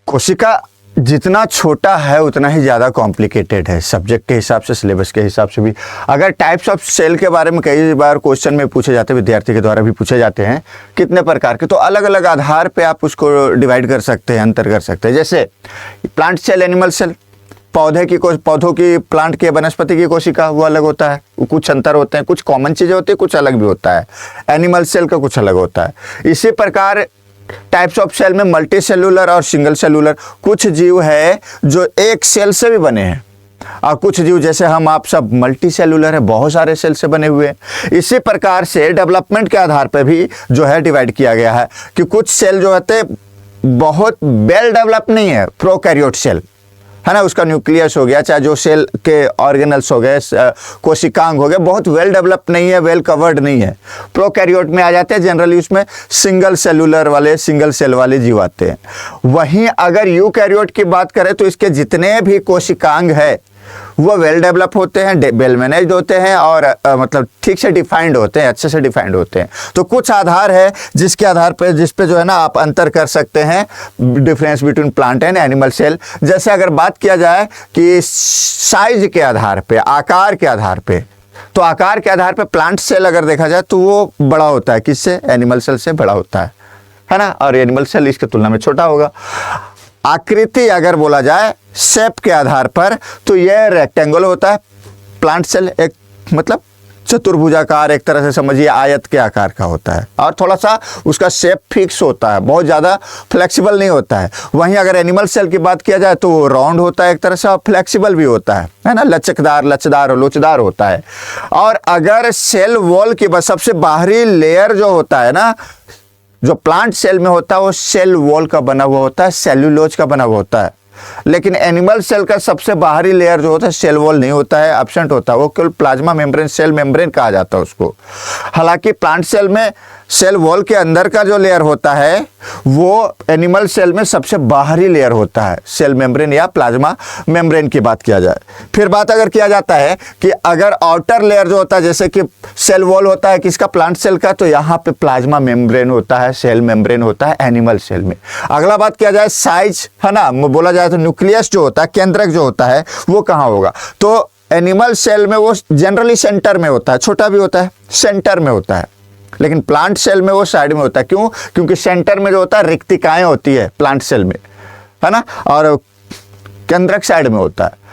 कोशिका जितना छोटा है उतना ही ज़्यादा कॉम्प्लिकेटेड है, सब्जेक्ट के हिसाब से, सिलेबस के हिसाब से भी। अगर टाइप्स ऑफ सेल के बारे में कई बार क्वेश्चन में पूछे जाते हैं, विद्यार्थी के द्वारा भी पूछे जाते हैं कितने प्रकार के, तो अलग अलग आधार पे आप उसको डिवाइड कर सकते हैं, अंतर कर सकते हैं। जैसे प्लांट सेल, एनिमल सेल, पौधों की, प्लांट के, वनस्पति की कोशिका वो अलग होता है, कुछ अंतर होते हैं, कुछ कॉमन चीज़ें होती है, कुछ अलग भी होता है। एनिमल सेल का कुछ अलग होता है। इसी प्रकार टाइप्स ऑफ सेल में मल्टी सेलुलर और सिंगल सेलुलर, कुछ जीव है जो एक सेल से भी बने हैं और कुछ जीव जैसे हम आप सब मल्टी सेलुलर है, बहुत सारे सेल से बने हुए हैं। इसी प्रकार से डेवलपमेंट के आधार पर भी जो है डिवाइड किया गया है कि कुछ सेल जो होते बहुत वेल डेवलप नहीं है, प्रोकैरियोट सेल है ना, उसका न्यूक्लियस हो गया, चाहे जो सेल के ऑर्गेनल्स हो गए, कोशिकांग हो गए, बहुत वेल डेवलप नहीं है, वेल कवर्ड नहीं है, प्रोकैरियोट में आ जाते हैं। जनरली उसमें सिंगल सेलुलर वाले, सिंगल सेल वाले जीव आते हैं। वहीं अगर यूकैरियोट की बात करें तो इसके जितने भी कोशिकांग है वो वेल डेवलप होते हैं, वेल मैनेज्ड होते हैं और मतलब ठीक से डिफाइंड होते हैं, अच्छे से डिफाइंड होते हैं। तो कुछ आधार है जिसके आधार पर, जिस पे जो है ना आप अंतर कर सकते हैं, difference between plant and animal cell. जैसे अगर बात किया जाए कि साइज के आधार पे, आकार के आधार पे, तो आकार के आधार पे प्लांट सेल अगर देखा जाए तो वो बड़ा होता है, किससे? एनिमल सेल से बड़ा होता है ना, और एनिमल सेल इसके तुलना में छोटा होगा। आकृति अगर बोला जाए शेप के आधार पर तो यह रेक्टेंगल होता है प्लांट सेल, एक मतलब चतुर्भुजाकार, एक तरह से समझिए आयत के आकार का होता है और थोड़ा सा उसका शेप फिक्स होता है, बहुत ज़्यादा फ्लेक्सिबल नहीं होता है। वहीं अगर एनिमल सेल की बात किया जाए तो वो राउंड होता है एक तरह से और फ्लेक्सिबल भी होता है ना, लचकदार लोचदार होता है। और अगर सेल वॉल की बात, सबसे बाहरी लेयर जो होता है ना, जो प्लांट सेल में होता है वो सेल वॉल का बना हुआ होता है, सेल्यूलोज का बना हुआ होता है। लेकिन एनिमल सेल का सबसे बाहरी लेयर जो होता है सेल वॉल नहीं होता है, एब्सेंट होता है, वो केवल प्लाज्मा मेम्ब्रेन, सेल मेम्ब्रेन कहा जाता है उसको। हालांकि प्लांट सेल में सेल वॉल के अंदर का जो लेयर होता है वो एनिमल सेल में सबसे बाहरी लेयर होता है, सेल मेम्ब्रेन या प्लाज्मा मेम्ब्रेन की बात किया जाए। फिर बात अगर किया जाता है कि अगर आउटर लेयर जो होता है, जैसे कि सेल वॉल होता है किसका? प्लांट सेल का, तो यहाँ पे प्लाज्मा मेम्ब्रेन होता है, सेल मेम्ब्रेन होता है एनिमल सेल में। अगला बात किया जाए साइज, है ना, बोला जाए तो न्यूक्लियस जो होता है, केंद्रक जो होता है वो कहाँ होगा? तो एनिमल सेल में वो जनरली सेंटर में होता है, छोटा भी होता है, सेंटर में होता है। लेकिन प्लांट सेल में वो साइड में होता है। क्यों? क्योंकि सेंटर में जो होता है रिक्तिकाएं होती है प्लांट सेल में, है ना, और केंद्रक साइड में होता है।